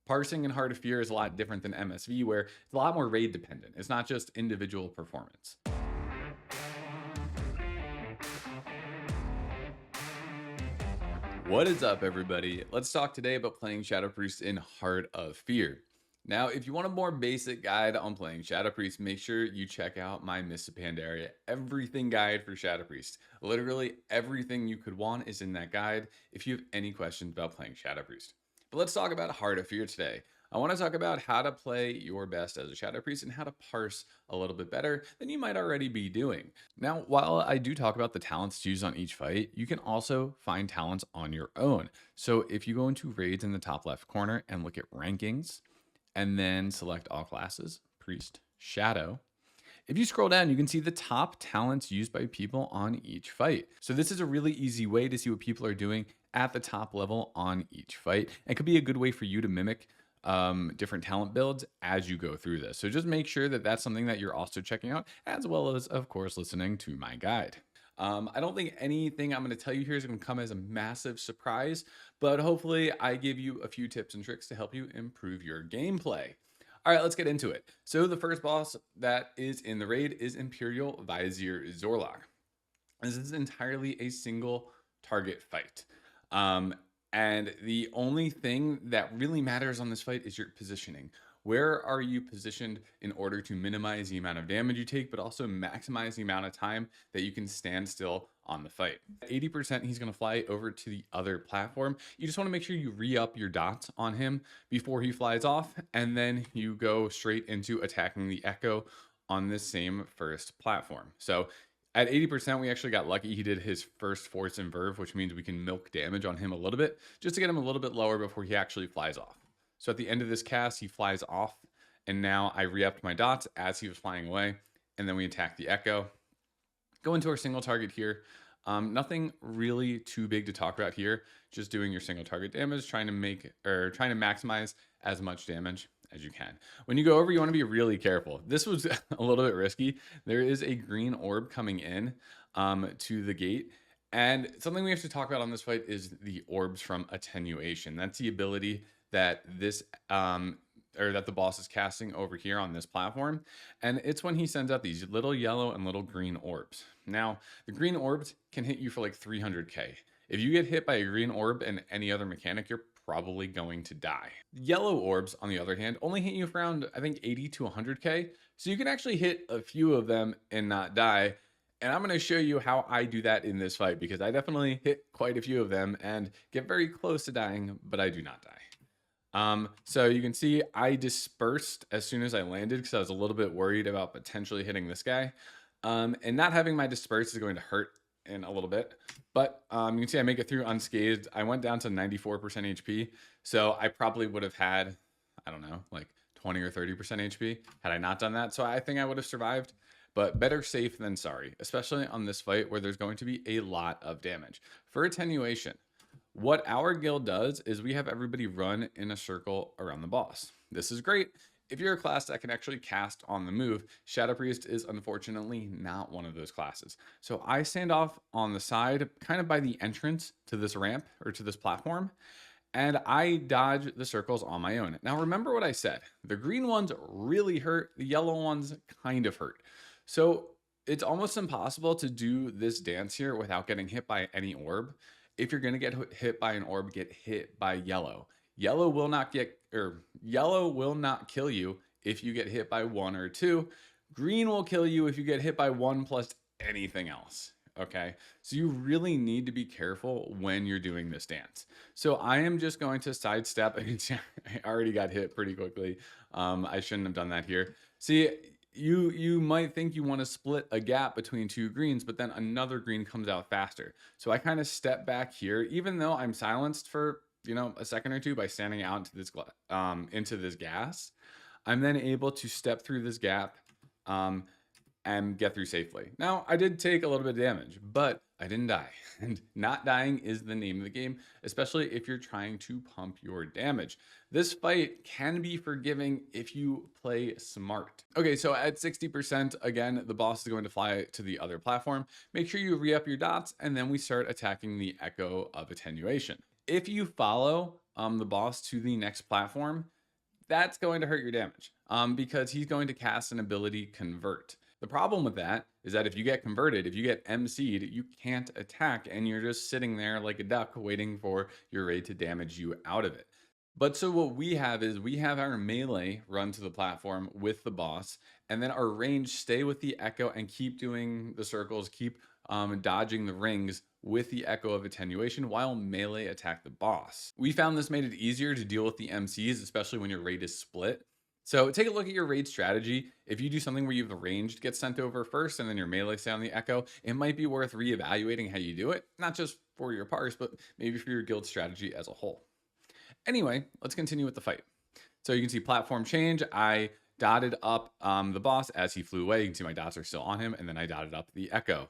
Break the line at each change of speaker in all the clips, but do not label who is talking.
Parsing in Heart of Fear is a lot different than MSV, where it's a lot more raid dependent. It's not just individual performance. What is up, everybody? Let's talk today about playing Shadow Priest in Heart of Fear. Now, if you want a more basic guide on playing Shadow Priest, make sure you check out my Mists of Pandaria Everything Guide for Shadow Priest. Literally everything you could want is in that guide if you have any questions about playing Shadow Priest. But let's talk about Heart of Fear today. I want to talk about how to play your best as a Shadow Priest and how to parse a little bit better than you might already be doing. Now, while I do talk about the talents to use on each fight, you can also find talents on your own. So if you go into raids in the top left corner and look at rankings, and then select all classes, Priest, Shadow. If you scroll down, you can see the top talents used by people on each fight. So this is a really easy way to see what people are doing at the top level on each fight. It could be a good way for you to mimic different talent builds as you go through this. So just make sure that that's something that you're also checking out, as well as, of course, listening to my guide. I don't think anything I'm going to tell you here is going to come as a massive surprise, but hopefully I give you a few tips and tricks to help you improve your gameplay. All right, let's get into it. So the first boss that is in the raid is Imperial Vizier Zor'lock. This is entirely a single target fight. And the only thing that really matters on this fight is your positioning. Where are you positioned in order to minimize the amount of damage you take, but also maximize the amount of time that you can stand still on the fight? 80%, he's going to fly over to the other platform. You just want to make sure you re-up your dots on him before he flies off, and then you go straight into attacking the Echo on this same first platform. So at 80%, we actually got lucky. He did his first Force and Verve, which means we can milk damage on him a little bit, just to get him a little bit lower before he actually flies off. So at the end of this cast, he flies off, and now I re-upped my dots as he was flying away, and then we attack the Echo. Go into our single target here. Nothing really too big to talk about here. Just doing your single target damage, trying to maximize as much damage as you can. When you go over, you want to be really careful. This was a little bit risky. There is a green orb coming in to the gate. And something we have to talk about on this fight is the orbs from attenuation. That's the ability that this or that the boss is casting over here on this platform, and it's when he sends out these little yellow and little green orbs. Now, the green orbs can hit you for like 300k. If you get hit by a green orb and any other mechanic, you're probably going to die. Yellow orbs, on the other hand, only hit you for around, I think, 80 to 100k, so you can actually hit a few of them and not die. And I'm going to show you how I do that in this fight, because I definitely hit quite a few of them and get very close to dying, but I do not die. So you can see I dispersed as soon as I landed because I was a little bit worried about potentially hitting this guy. And not having my disperse is going to hurt in a little bit, but you can see I make it through unscathed. I went down to 94% HP, so I probably would have had, I don't know, like 20 or 30% HP had I not done that. So I think I would have survived, but better safe than sorry, especially on this fight where there's going to be a lot of damage. For attenuation, what our guild does is we have everybody run in a circle around the boss. This is great if you're a class that can actually cast on the move. Shadow Priest is unfortunately not one of those classes. So I stand off on the side, kind of by the entrance to this ramp or to this platform, and I dodge the circles on my own. Now remember what I said. The green ones really hurt, the yellow ones kind of hurt. So it's almost impossible to do this dance here without getting hit by any orb. If you're going to get hit by an orb, get hit by yellow. Yellow will not kill you if you get hit by one or two. Green will kill you if you get hit by one plus anything else. Okay, so you really need to be careful when you're doing this dance. So I am just going to sidestep. I already got hit pretty quickly. I shouldn't have done that here. See, you might think you want to split a gap between two greens, but then another green comes out faster. So I kind of step back here, even though I'm silenced for, you know, a second or two by standing out into this gas. I'm then able to step through this gap and get through safely. Now, I did take a little bit of damage, but I didn't die. And not dying is the name of the game, especially if you're trying to pump your damage. This fight can be forgiving if you play smart. Okay, so at 60%, again, the boss is going to fly to the other platform. Make sure you re-up your dots, and then we start attacking the Echo of Attenuation. If you follow the boss to the next platform, that's going to hurt your damage because he's going to cast an ability Convert. The problem with that is that if you get converted, if you get MC'd, you can't attack and you're just sitting there like a duck waiting for your raid to damage you out of it. But so what we have is we have our melee run to the platform with the boss, and then our range stay with the echo and keep doing the circles, keep dodging the rings with the echo of attenuation while melee attack the boss. We found this made it easier to deal with the MCs, especially when your raid is split. So take a look at your raid strategy. If you do something where you have the ranged get sent over first and then your melee stay on the echo, it might be worth reevaluating how you do it, not just for your parse, but maybe for your guild strategy as a whole. Anyway, let's continue with the fight. So you can see platform change. I dotted up the boss as he flew away. You can see my dots are still on him, and then I dotted up the echo.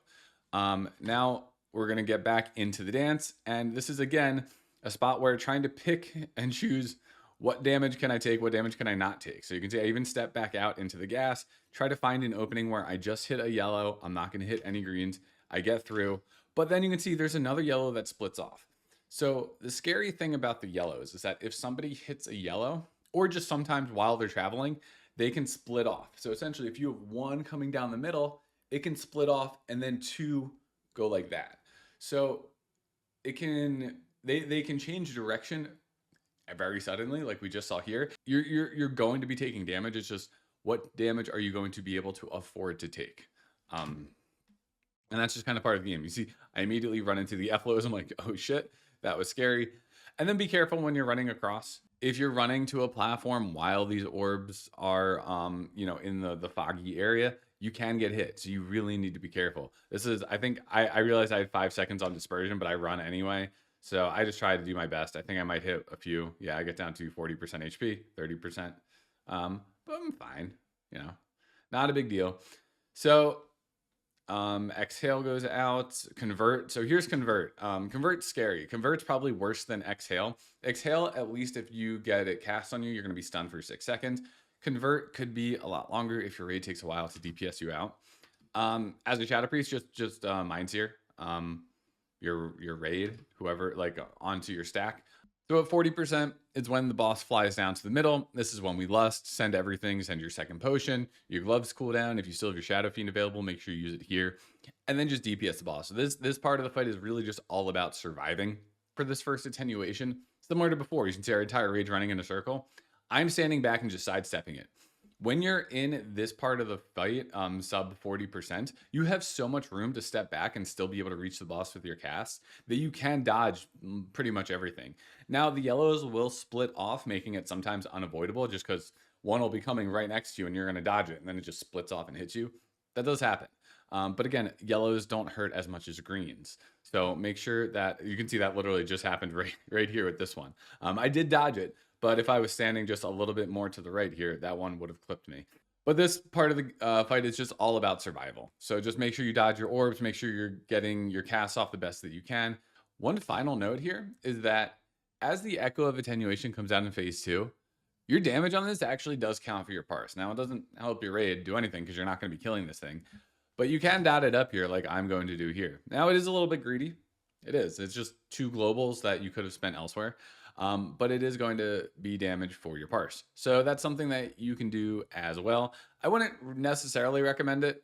Now we're going to get back into the dance, and this is, again, a spot where trying to pick and choose what damage can I take, what damage can I not take. So you can see I even step back out into the gas, try to find an opening where I just hit a yellow. I'm not going to hit any greens. I get through, but then you can see there's another yellow that splits off. So the scary thing about the yellows is that if somebody hits a yellow, or just sometimes while they're traveling, they can split off. So essentially, if you have one coming down the middle, it can split off and then two go like that. So it can they can change direction very suddenly, like we just saw here. You're going to be taking damage. It's just what damage are you going to be able to afford to take? And that's just kind of part of the game. You see, I immediately run into the F-lows. I'm like, oh shit, that was scary. And then be careful when you're running across. If you're running to a platform while these orbs are, in the foggy area, you can get hit. So you really need to be careful. This is, I think, I realized I had 5 seconds on dispersion, but I run anyway. So I just try to do my best. I think I might hit a few. Yeah, I get down to 40% HP, 30%. But I'm fine, not a big deal. So exhale goes out. Convert. So here's convert. Convert's scary. Convert's probably worse than exhale. Exhale, at least if you get it cast on you, you're going to be stunned for 6 seconds. Convert could be a lot longer if your raid takes a while to DPS you out. As a Shadow Priest, just Minds here. Your raid, whoever, like onto your stack. So at 40%, it's when the boss flies down to the middle. This is when we lust, send everything, send your second potion, your gloves cool down. If you still have your Shadow Fiend available, make sure you use it here. And then just DPS the boss. So this part of the fight is really just all about surviving for this first attenuation. Similar to before, you can see our entire rage running in a circle. I'm standing back and just sidestepping it. When you're in this part of the fight, sub 40%, you have so much room to step back and still be able to reach the boss with your cast that you can dodge pretty much everything. Now, the yellows will split off, making it sometimes unavoidable just because one will be coming right next to you and you're going to dodge it, and then it just splits off and hits you. That does happen. But again, yellows don't hurt as much as greens. So make sure that you can see that literally just happened right here with this one. I did dodge it, but if I was standing just a little bit more to the right here, that one would have clipped me. But this part of the fight is just all about survival. So just make sure you dodge your orbs, make sure you're getting your casts off the best that you can. One final note here is that as the Echo of Attenuation comes out in phase 2, your damage on this actually does count for your parse. Now, it doesn't help your raid do anything because you're not going to be killing this thing. But you can dot it up here like I'm going to do here. Now, it is a little bit greedy. It is. It's just 2 globals that you could have spent elsewhere. But it is going to be damage for your parse. So that's something that you can do as well. I wouldn't necessarily recommend it.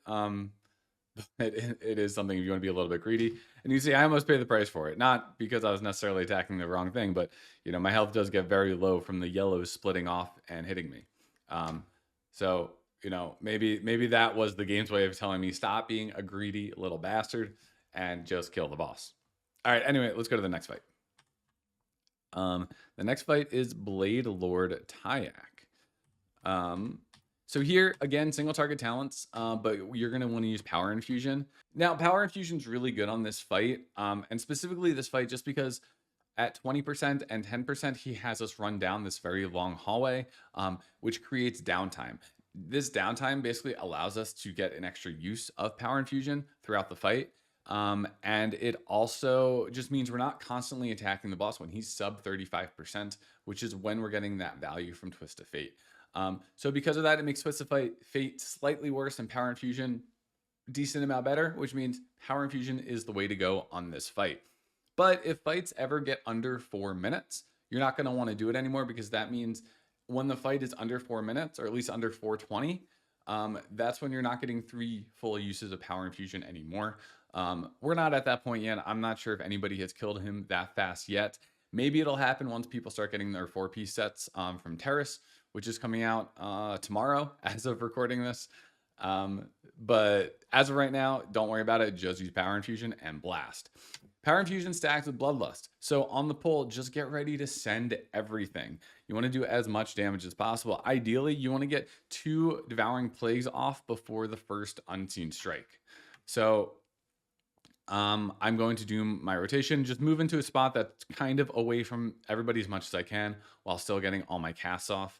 It is something if you want to be a little bit greedy. And you see, I almost paid the price for it. Not because I was necessarily attacking the wrong thing, but my health does get very low from the yellows splitting off and hitting me. So maybe that was the game's way of telling me stop being a greedy little bastard and just kill the boss. All right, anyway, let's go to the next fight. The next fight is Windlord Mel'jarak. So here, again, single target talents, but you're going to want to use Power Infusion. Now, Power Infusion is really good on this fight, and specifically this fight just because at 20% and 10%, he has us run down this very long hallway, which creates downtime. This downtime basically allows us to get an extra use of Power Infusion throughout the fight. And it also just means we're not constantly attacking the boss when he's sub 35%, which is when we're getting that value from Twist of Fate. So because of that, it makes Twist of Fate slightly worse and Power Infusion decent amount better, which means Power Infusion is the way to go on this fight. But if fights ever get under 4 minutes, you're not going to want to do it anymore because that means when the fight is under 4 minutes, or at least under 4:20, that's when you're not getting 3 full uses of power infusion anymore. We're not at that point yet. I'm not sure if anybody has killed him that fast yet. Maybe it'll happen once people start getting their 4-piece sets from Terrace, which is coming out tomorrow as of recording this. But as of right now, don't worry about it. Just use power infusion and blast. Power infusion stacks with bloodlust. So on the pull, just get ready to send everything. You want to do as much damage as possible. Ideally, you want to get 2 devouring plagues off before the first unseen strike. So I'm going to do my rotation, just move into a spot that's kind of away from everybody as much as I can while still getting all my casts off.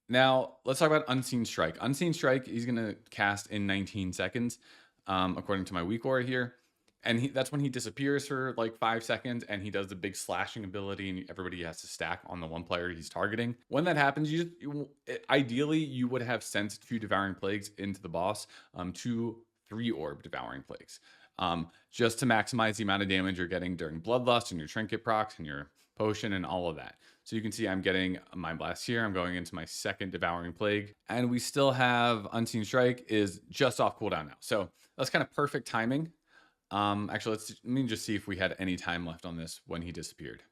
Now, let's talk about Unseen Strike. Unseen Strike, he's going to cast in 19 seconds, according to my weak aura here. And that's when he disappears for like 5 seconds, and he does the big slashing ability, and everybody has to stack on the one player he's targeting. When that happens, ideally, you would have sent 2 Devouring Plagues into the boss, 2 3-orb Devouring Plagues, just to maximize the amount of damage you're getting during Bloodlust and your Trinket procs and your potion and all of that. So you can see I'm getting a Mind Blast here. I'm going into my second Devouring Plague, and we still have Unseen Strike is just off cooldown now. So that's kind of perfect timing. Actually, let me just see if we had any time left on this when he disappeared.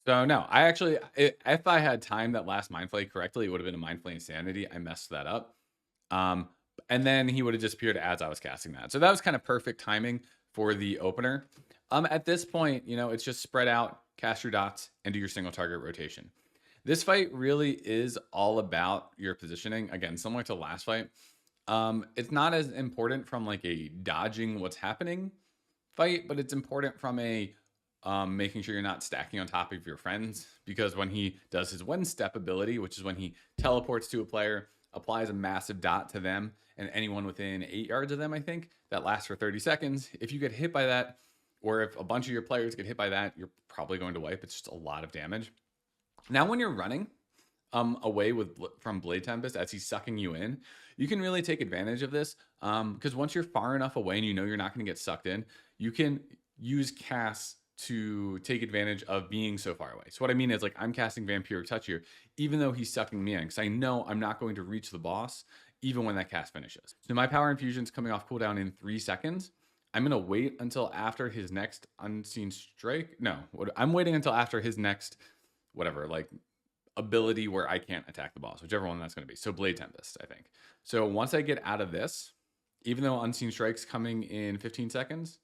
So no, if I had timed that last Mind Flay correctly, it would have been a Mind Flay Insanity. I messed that up. And then he would have disappeared as I was casting that. So that was kind of perfect timing for the opener. At this point, it's just spread out, cast your dots, and do your single target rotation. This fight really is all about your positioning. Again, similar to the last fight. It's not as important from like a dodging what's happening fight, but it's important from a making sure you're not stacking on top of your friends, because when he does his one step ability, which is when he teleports to a player, applies a massive dot to them and anyone within 8 yards of them, I think, that lasts for 30 seconds. If you get hit by that, or if a bunch of your players get hit by that, you're probably going to wipe. It's just a lot of damage. Now, when you're running away from Blade Tempest as he's sucking you in, you can really take advantage of this, because once you're far enough away and you know you're not going to get sucked in, you can use casts to take advantage of being so far away. So what I mean is, like, I'm casting Vampiric Touch here, even though he's sucking me in, because I know I'm not going to reach the boss even when that cast finishes. So my power infusion is coming off cooldown in 3 seconds. I'm going to wait until after his next Unseen Strike. No, I'm waiting until after his next, whatever, like, ability where I can't attack the boss, whichever one that's going to be. So Blade Tempest, I think. So once I get out of this, even though Unseen Strike's coming in 15 seconds,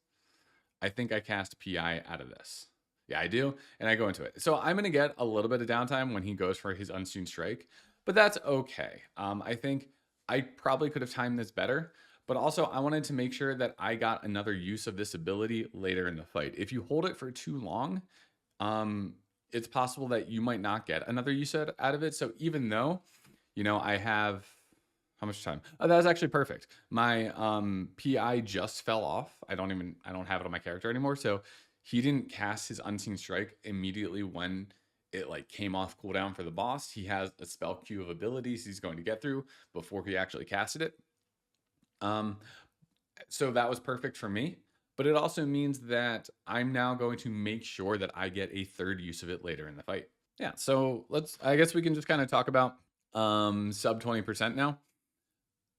I think I cast PI out of this. Yeah, I do. And I go into it. So I'm going to get a little bit of downtime when he goes for his Unseen Strike, but that's okay. I think I probably could have timed this better, but also I wanted to make sure that I got another use of this ability later in the fight. If you hold it for too long, it's possible that you might not get another use out of it. So even though, I have, how much time? Oh, that was actually perfect. My PI just fell off. I don't have it on my character anymore. So he didn't cast his Unseen Strike immediately when it like came off cooldown for the boss. He has a spell queue of abilities he's going to get through before he actually casted it. So that was perfect for me. But it also means that I'm now going to make sure that I get a third use of it later in the fight. Yeah, so I guess we can just kind of talk about sub 20% now.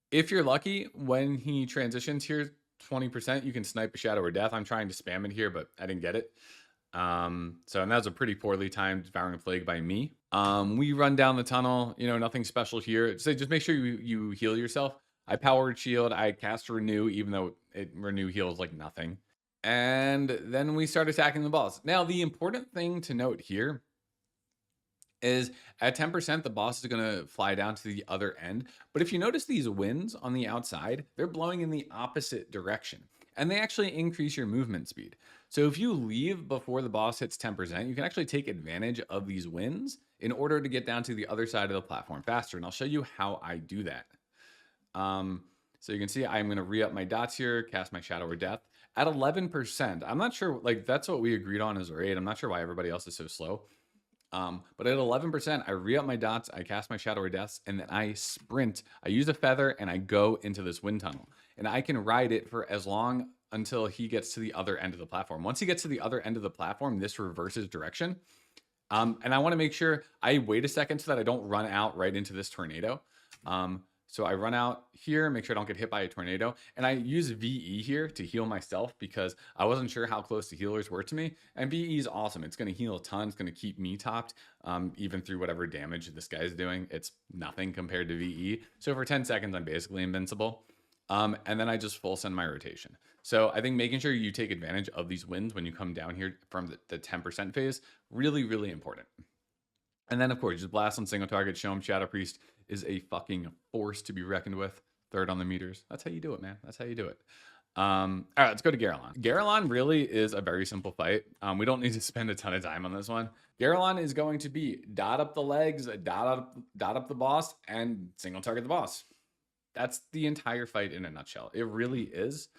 If you're lucky, when he transitions here, 20%, you can snipe a Shadow or Death. I'm trying to spam it here, but I didn't get it. And that was a pretty poorly timed Devouring Plague by me. We run down the tunnel, nothing special here. So just make sure you heal yourself. I powered shield, I cast Renew, even though Renew heals like nothing. And then we start attacking the boss. Now, the important thing to note here is at 10%, the boss is going to fly down to the other end. But if you notice these winds on the outside, they're blowing in the opposite direction. And they actually increase your movement speed. So if you leave before the boss hits 10%, you can actually take advantage of these winds in order to get down to the other side of the platform faster. And I'll show you how I do that. So you can see I'm going to re-up my dots here, cast my Shadow or Death at 11%. I'm not sure, like, that's what we agreed on as a raid. I'm not sure why everybody else is so slow. But at 11%, I re-up my dots, I cast my Shadow or Deaths, and then I sprint. I use a feather and I go into this wind tunnel. and I can ride it for as long until he gets to the other end of the platform. Once he gets to the other end of the platform, this reverses direction. And I want to make sure I wait a second so that I don't run out right into this tornado. So I run out here, make sure I don't get hit by a tornado. And I use VE here to heal myself because I wasn't sure how close the healers were to me. And VE is awesome. It's going to heal a ton. It's going to keep me topped, even through whatever damage this guy's doing. It's nothing compared to VE. So for 10 seconds, I'm basically invincible. And then I just full send my rotation. So I think making sure you take advantage of these wins when you come down here from the 10% phase, really, really important. And then, of course, just blast on single target, show him Shadow Priest is a fucking force to be reckoned with. Third on the meters. That's how you do it, man. That's how you do it. All right, let's go to Garalon. Garalon really is a very simple fight. We don't need to spend a ton of time on this one. Garalon is going to be dot up the legs, dot up the boss, and single target the boss. That's the entire fight in a nutshell. It really is.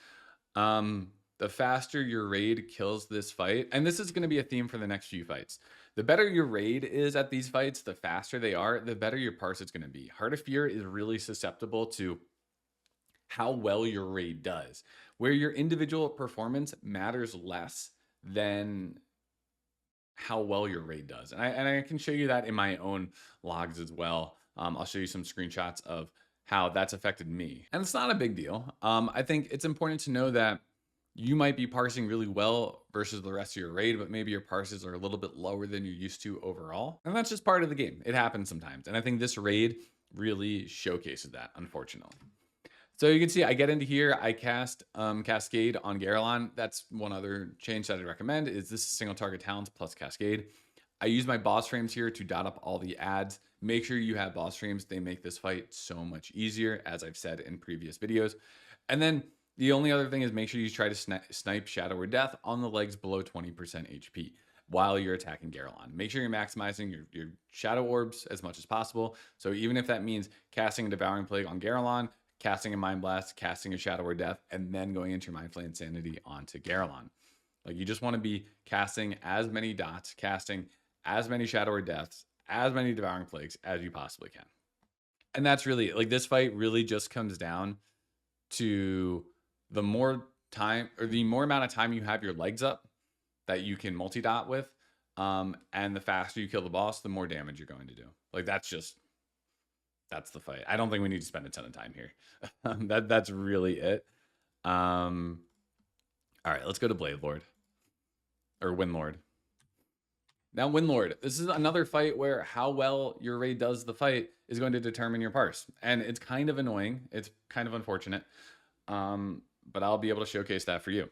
The faster your raid kills this fight, and this is going to be a theme for the next few fights. The better your raid is at these fights, the faster they are, the better your parse is going to be. Heart of Fear is really susceptible to how well your raid does, where your individual performance matters less than how well your raid does. And I can show you that in my own logs as well. I'll show you some screenshots of how that's affected me. And it's not a big deal. I think it's important to know that you might be parsing really well versus the rest of your raid, but maybe your parses are a little bit lower than you're used to overall. And that's just part of the game. It happens sometimes. And I think this raid really showcases that, unfortunately. So you can see I get into here, I cast Cascade on Garalon. That's one other change that I'd recommend is this is single target talents plus Cascade. I use my boss frames here to dot up all the ads. Make sure you have boss frames. They make this fight so much easier, as I've said in previous videos. And then the only other thing is make sure you try to snipe Shadow or Death on the legs below 20% HP while you're attacking Garalon. Make sure you're maximizing your Shadow Orbs as much as possible. So even if that means casting a Devouring Plague on Garalon, casting a Mind Blast, casting a Shadow or Death, and then going into your Mindflay Insanity onto Garalon. Like you just want to be casting as many dots, casting as many Shadow or Deaths, as many Devouring Plagues as you possibly can. And that's really, like this fight really just comes down to the more time or the more amount of time you have your legs up that you can multi-dot with, and the faster you kill the boss, the more damage you're going to do. Like that's the fight. I don't think we need to spend a ton of time here. That's really it. All right, let's go to Windlord. Now, Windlord, this is another fight where how well your raid does the fight is going to determine your parse. And it's kind of annoying. It's kind of unfortunate. But I'll be able to showcase that for you.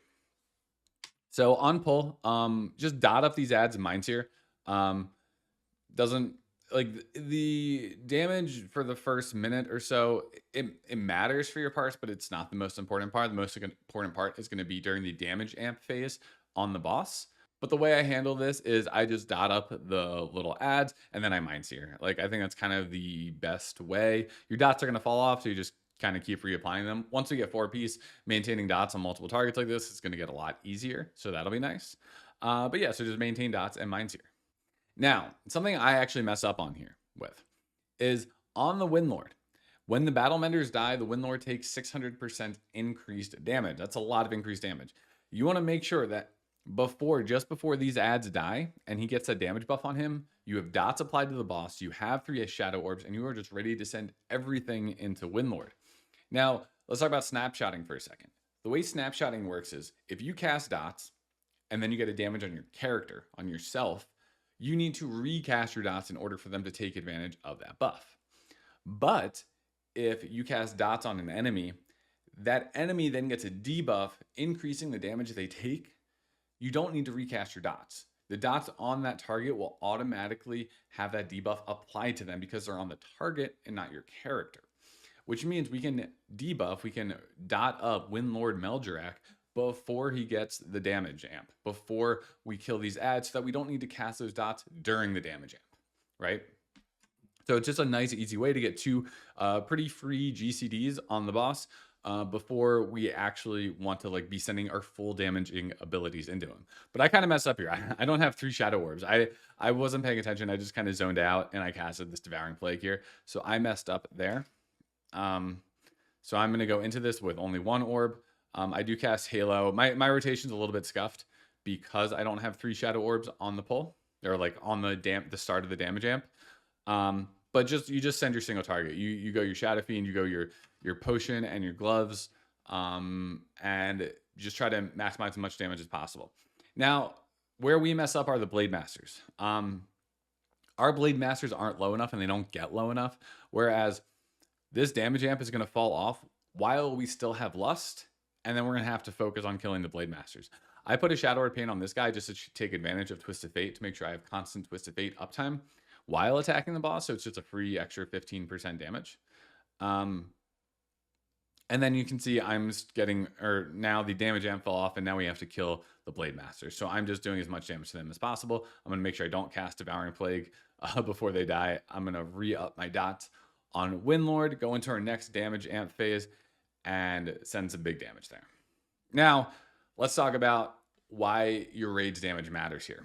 So on pull, just dot up these ads in Vizier. Doesn't like the damage for the first minute or so, it matters for your parse, but it's not the most important part. The most important part is going to be during the damage amp phase on the boss. But the way I handle this is I just dot up the little ads and then I Vizier. Like I think that's kind of the best way. Your dots are going to fall off, so you just kind of keep reapplying them. Once we get 4-piece, maintaining dots on multiple targets like this is going to get a lot easier. So that'll be nice. But yeah, so just maintain dots and Vizier. Now, something I actually mess up on here with is on the Windlord. When the Battle Menders die, the Windlord takes 600% increased damage. That's a lot of increased damage. You want to make sure that just before these ads die and he gets a damage buff on him, you have dots applied to the boss, you have 3 Shadow Orbs, and you are just ready to send everything into Windlord. Now, let's talk about snapshotting for a second. The way snapshotting works is if you cast dots and then you get a damage on your character, on yourself, you need to recast your dots in order for them to take advantage of that buff. But if you cast dots on an enemy, that enemy then gets a debuff, increasing the damage they take. You don't need to recast your dots. The dots on that target will automatically have that debuff applied to them because they're on the target and not your character. Which means we can debuff, we can dot up Windlord Mel'jarak before he gets the damage amp, before we kill these ads, so that we don't need to cast those dots during the damage amp, right? So it's just a nice, easy way to get 2 pretty free GCDs on the boss before we actually want to like be sending our full damaging abilities into him. But I kind of messed up here. I don't have 3 Shadow Orbs. I wasn't paying attention. I just kind of zoned out and I casted this Devouring Plague here. So I messed up there. So I'm going to go into this with only one orb. I do cast Halo. My rotation's a little bit scuffed because I don't have 3 Shadow Orbs on the pull. They're like on the start of the damage amp. But you just send your single target. You go your Shadow Fiend, you go your potion and your gloves, and just try to maximize as much damage as possible. Now, where we mess up are the Blade Masters. Our Blade Masters aren't low enough and they don't get low enough, whereas this damage amp is going to fall off while we still have Lust, and then we're going to have to focus on killing the Blade Masters. I put a Shadow Word Paint on this guy just to take advantage of Twisted Fate to make sure I have constant Twisted Fate uptime while attacking the boss, so it's just a free extra 15% damage. And then you can see I'm getting, or now the damage amp fell off, and now we have to kill the Blade Masters. So I'm just doing as much damage to them as possible. I'm going to make sure I don't cast Devouring Plague before they die. I'm going to re-up my dots on Windlord, go into our next damage amp phase, and send some big damage there. Now, let's talk about why your raid's damage matters here.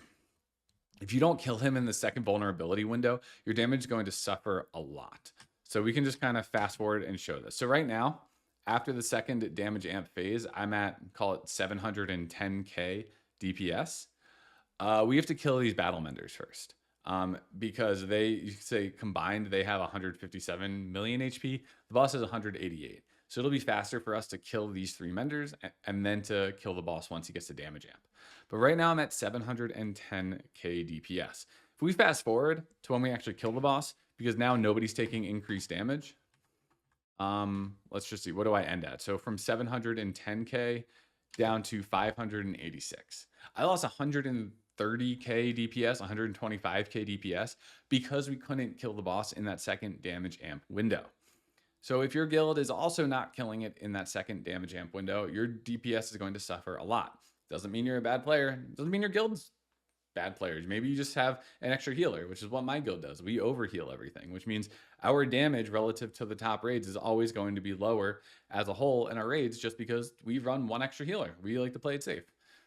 If you don't kill him in the second vulnerability window, your damage is going to suffer a lot. So we can just kind of fast forward and show this. So right now, after the second damage amp phase, I'm at, call it 710k DPS. We have to kill these battle menders first. Because you could say combined, they have 157 million HP. The boss has 188. So it'll be faster for us to kill these 3 menders and then to kill the boss once he gets the damage amp. But right now I'm at 710k DPS. If we fast forward to when we actually kill the boss, because now nobody's taking increased damage, let's just see, what do I end at? So from 710k down to 586. I lost 130k DPS, 125k DPS because we couldn't kill the boss in that second damage amp window. So if your guild is also not killing it in that second damage amp window, your DPS is going to suffer a lot. Doesn't mean you're a bad player. Doesn't mean your guild's bad players. Maybe you just have an extra healer, which is what my guild does. We overheal everything, which means our damage relative to the top raids is always going to be lower as a whole in our raids just because we run one extra healer. We like to play it safe.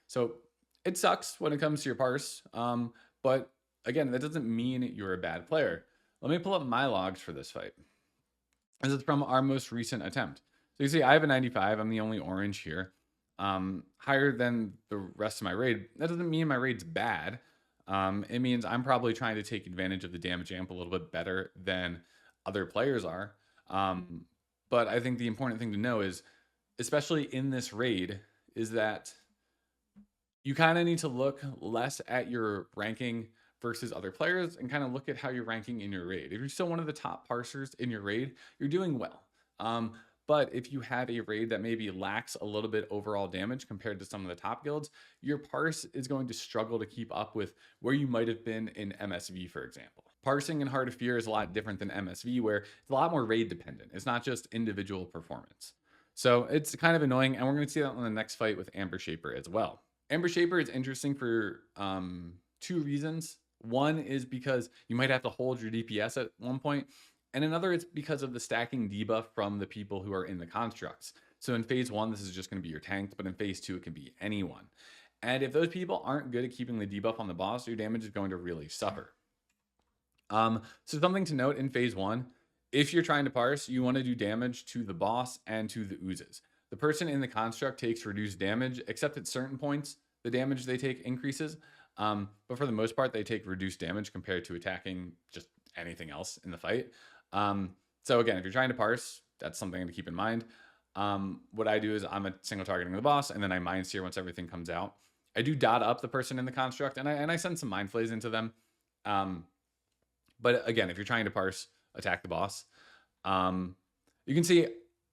So it sucks when it comes to your parse. But again, that doesn't mean you're a bad player. Let me pull up my logs for this fight. This is from our most recent attempt. So you see I have a 95. I'm the only orange here. Higher than the rest of my raid. That doesn't mean my raid's bad. It means I'm probably trying to take advantage of the damage amp a little bit better than other players are. But I think the important thing to know is, especially in this raid, is that you kind of need to look less at your ranking versus other players and kind of look at how you're ranking in your raid. If you're still one of the top parsers in your raid, you're doing well. But if you have a raid that maybe lacks a little bit overall damage compared to some of the top guilds, your parse is going to struggle to keep up with where you might have been in MSV, for example. Parsing in Heart of Fear is a lot different than MSV, where it's a lot more raid dependent. It's not just individual performance. So it's kind of annoying, and we're going to see that on the next fight with Amber Shaper as well. Amber Shaper is interesting for 2 reasons. One is because you might have to hold your DPS at one point, and another it's because of the stacking debuff from the people who are in the constructs. So in phase 1, this is just going to be your tank, but in phase 2, it can be anyone. And if those people aren't good at keeping the debuff on the boss, your damage is going to really suffer. So something to note in phase 1, if you're trying to parse, you want to do damage to the boss and to the oozes. The person in the construct takes reduced damage, except at certain points, the damage they take increases. But for the most part, they take reduced damage compared to attacking just anything else in the fight. So again, if you're trying to parse, that's something to keep in mind. What I do is I'm a single targeting the boss, and then I mind sear once everything comes out. I do dot up the person in the construct, and I send some mind flays into them. But again, if you're trying to parse, attack the boss. You can see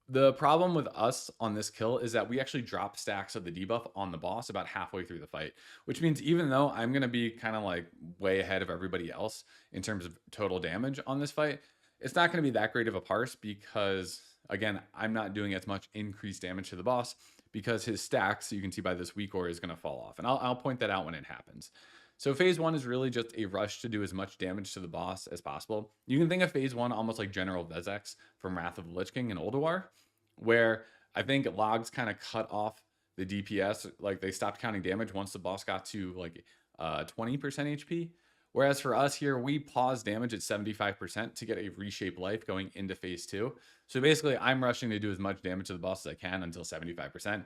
the problem with us on this kill is that we actually drop stacks of the debuff on the boss about halfway through the fight, which means even though I'm going to be kind of like way ahead of everybody else in terms of total damage on this fight, it's not going to be that great of a parse because, again, I'm not doing as much increased damage to the boss because his stacks, you can see by this weak ore, is going to fall off. And I'll point that out when it happens. So phase 1 is really just a rush to do as much damage to the boss as possible. You can think of phase 1 almost like General Vezex from Wrath of the Lich King in Ulduar, where I think logs kind of cut off the DPS, like they stopped counting damage once the boss got to like 20% HP, Whereas for us here, we pause damage at 75% to get a reshape life going into phase 2. So basically, I'm rushing to do as much damage to the boss as I can until 75%,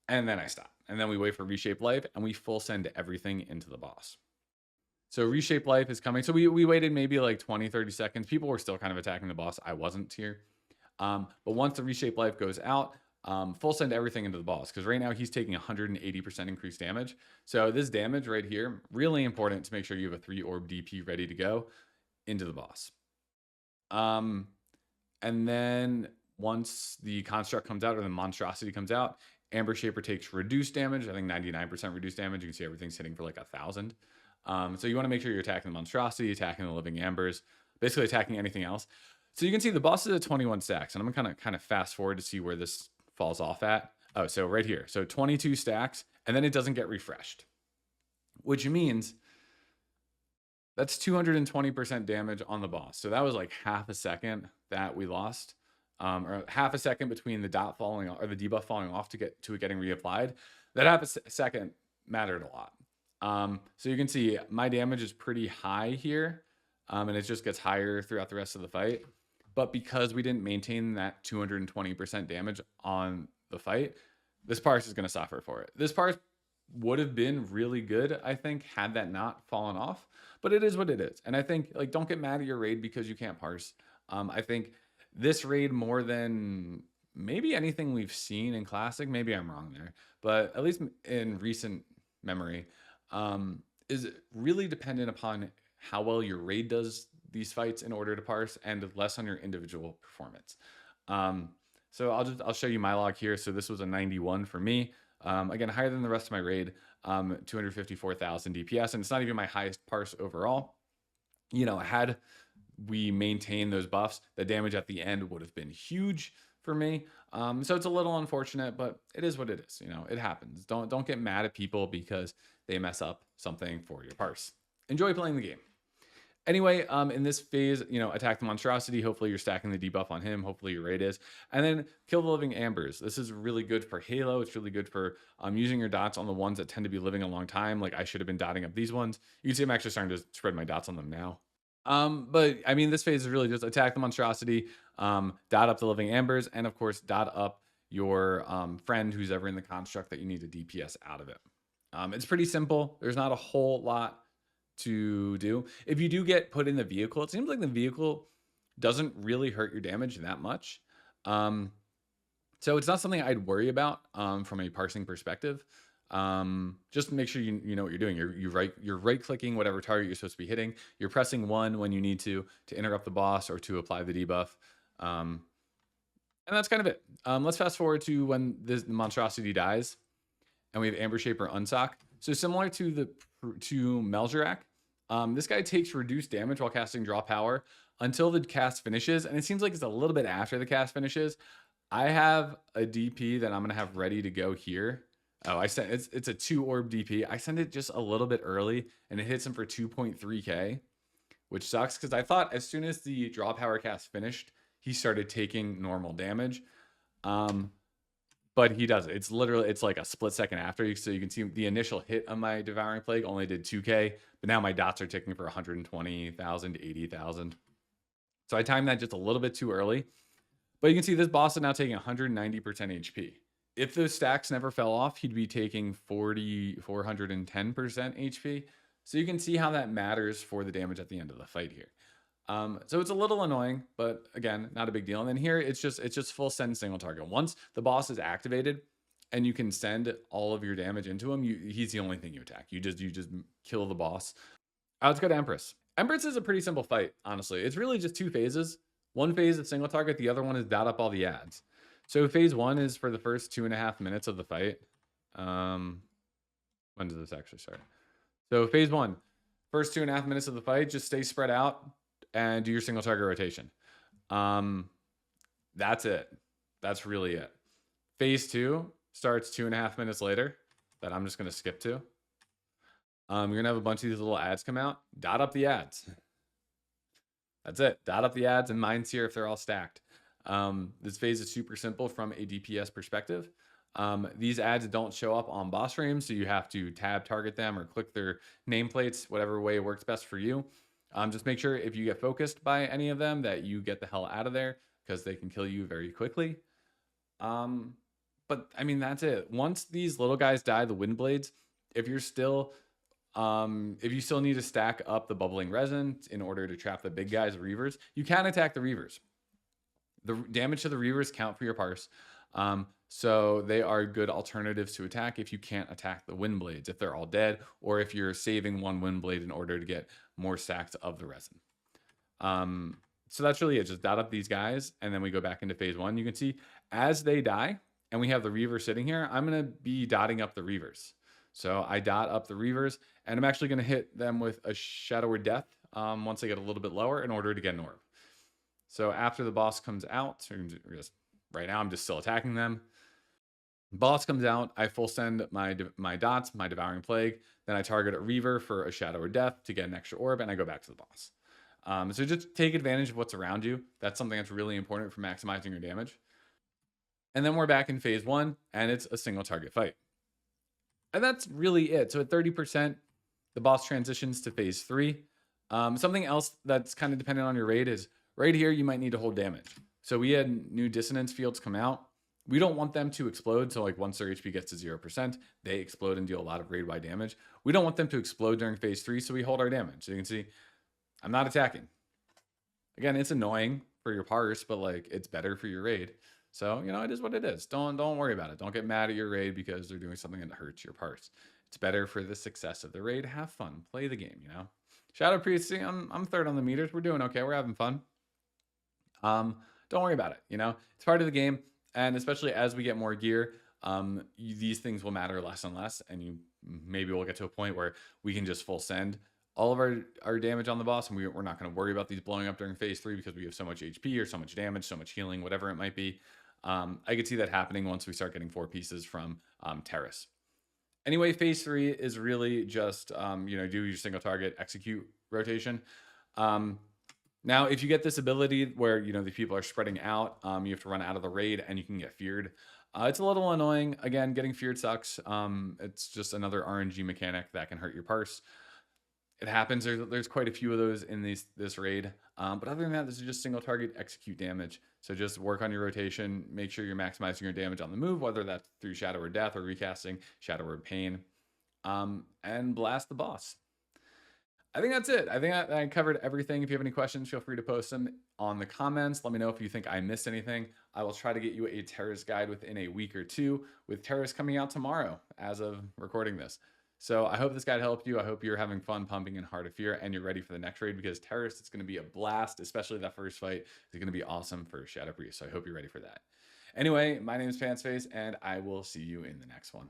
and then I stop. And then we wait for reshape life, and we full send everything into the boss. So reshape life is coming. So we waited maybe like 20, 30 seconds. People were still kind of attacking the boss. I wasn't here. But once the reshape life goes out, full send everything into the boss, because right now he's taking 180% increased damage. So this damage right here, really important to make sure you have a 3 orb DP ready to go into the boss. And then once the construct comes out, or the monstrosity comes out, Amber Shaper takes reduced damage. I think 99% reduced damage. You can see everything's hitting for like 1,000. So you want to make sure you're attacking the monstrosity, attacking the living ambers, basically attacking anything else. So you can see the boss is at 21 stacks, and I'm gonna kind of fast forward to see where this falls off at. Oh, so right here. So 22 stacks, and then it doesn't get refreshed, which means that's 220% damage on the boss. So that was like half a second that we lost, or half a second between the dot falling or the debuff falling off to get to it getting reapplied. That half a second mattered a lot. So you can see my damage is pretty high here, and it just gets higher throughout the rest of the fight. But because we didn't maintain that 220% damage on the fight, this parse is going to suffer for it. This parse would have been really good, I think, had that not fallen off. But it is what it is. And I think, like, don't get mad at your raid because you can't parse. I think this raid, more than maybe anything we've seen in Classic, maybe I'm wrong there, but at least in recent memory, is really dependent upon how well your raid does these fights in order to parse, and less on your individual performance. So I'll show you my log here. So this was a 91 for me. Again, higher than the rest of my raid, 254,000 DPS, and it's not even my highest parse overall. You know, had we maintained those buffs, the damage at the end would have been huge for me. So it's a little unfortunate, but it is what it is. You know, it happens. Don't get mad at people because they mess up something for your parse. Enjoy playing the game. Anyway, in this phase, you know, attack the monstrosity. Hopefully you're stacking the debuff on him. Hopefully your raid is. And then kill the living ambers. This is really good for Halo. It's really good for using your dots on the ones that tend to be living a long time. Like I should have been dotting up these ones. You can see I'm actually starting to spread my dots on them now. But I mean, this phase is really just attack the monstrosity, dot up the living ambers, and of course, dot up your friend who's ever in the construct that you need to DPS out of it. It's pretty simple. There's not a whole lot to do. If you do get put in the vehicle, it seems like the vehicle doesn't really hurt your damage that much. So it's not something I'd worry about from a parsing perspective. Just make sure you know what you're doing. You're right clicking whatever target you're supposed to be hitting. You're pressing 1 when you need to interrupt the boss or to apply the debuff. And that's kind of it. Let's fast forward to when the monstrosity dies, and we have Amber Shaper Unsock. So similar to Mel'jarak, this guy takes reduced damage while casting Draw Power until the cast finishes, and it seems like it's a little bit after the cast finishes. I have a DP that I'm gonna have ready to go here. Oh, it's a 2 orb DP. I sent it just a little bit early, and it hits him for 2.3k, which sucks because I thought as soon as the Draw Power cast finished, he started taking normal damage. But he does it. It's like a split second after. So you can see the initial hit on my Devouring Plague only did 2k, but now my dots are ticking for 120,000 to 80,000. So I timed that just a little bit too early. But you can see this boss is now taking 190% HP. If those stacks never fell off, he'd be taking 410% HP. So you can see how that matters for the damage at the end of the fight here. So it's a little annoying, but again, not a big deal. And then here, it's just full send single target. Once the boss is activated and you can send all of your damage into him, he's the only thing you attack. You just kill the boss. Let's go to Empress. Empress is a pretty simple fight, honestly. It's really just 2 phases. One phase is single target. The other one is dot up all the ads. So phase 1 is for the first 2.5 minutes of the fight. When does this actually start? So phase 1, first 2.5 minutes of the fight, just stay spread out and do your single target rotation. That's it. That's really it. Phase 2 starts 2.5 minutes later, that I'm just going to skip to. You're going to have a bunch of these little ads come out. Dot up the ads. That's it. Dot up the ads, and mine's here if they're all stacked. This phase is super simple from a DPS perspective. These ads don't show up on boss frames, so you have to tab target them or click their nameplates, whatever way works best for you. Just make sure if you get focused by any of them that you get the hell out of there because they can kill you very quickly. Um, but I mean, that's it. Once these little guys die, the wind blades, if you're still, if you still need to stack up the bubbling resin in order to trap the big guys, reavers, you can attack the reavers. The damage to the reavers count for your parse. So they are good alternatives to attack if you can't attack the wind blades, if they're all dead, or if you're saving one wind blade in order to get more stacks of the resin. So that's really it. Just dot up these guys, and then we go back into phase one. You can see as they die, and we have the reaver sitting here, I'm going to be dotting up the reavers. So I dot up the reavers, and I'm actually going to hit them with a Shadow or Death once they get a little bit lower in order to get an orb. So after the boss comes out, right now I'm just still attacking them. Boss comes out, I full send my dots, my Devouring Plague, then I target a Reaver for a Shadow or Death to get an extra orb, and I go back to the boss. So just take advantage of what's around you. That's something that's really important for maximizing your damage. And then we're back in phase one, and it's a single target fight. And that's really it. So at 30%, the boss transitions to phase three. Something else that's kind of dependent on your raid is right here, you might need to hold damage. So we had new dissonance fields come out. We don't want them to explode. So like once their HP gets to 0%, they explode and deal a lot of raid-wide damage. We don't want them to explode during phase three, so we hold our damage. So you can see I'm not attacking. Again, it's annoying for your parse, but like it's better for your raid. So, you know, it is what it is. Don't worry about it. Don't get mad at your raid because they're doing something that hurts your parse. It's better for the success of the raid. Have fun. Play the game, you know? Shadow Priest, see, I'm third on the meters. We're doing okay. We're having fun. Don't worry about it. You know, it's part of the game. And especially as we get more gear, these things will matter less and less. And you maybe we'll get to a point where we can just full send all of our damage on the boss, and we're not going to worry about these blowing up during phase three because we have so much HP or so much damage, so much healing, whatever it might be. I could see that happening once we start getting 4 pieces from Terrace. Anyway, phase three is really just, you know, do your single target execute rotation. Now, if you get this ability where, you know, the people are spreading out, you have to run out of the raid and you can get feared. It's a little annoying. Again, getting feared sucks. It's just another RNG mechanic that can hurt your parse. It happens. There's quite a few of those in this raid. But other than that, this is just single target execute damage. So just work on your rotation. Make sure you're maximizing your damage on the move, whether that's through Shadow or Death or recasting Shadow or Pain. And blast the boss. I think that's it. I think I covered everything. If you have any questions, feel free to post them on the comments. Let me know if you think I missed anything. I will try to get you a Terrace guide within a week or two, with Terrace coming out tomorrow as of recording this. So I hope this guide helped you. I hope you're having fun pumping in Heart of Fear and you're ready for the next raid, because Terrace, it's going to be a blast, especially that first fight. It's going to be awesome for Shadow Priest. So I hope you're ready for that. Anyway, my name is Pantsface, and I will see you in the next one.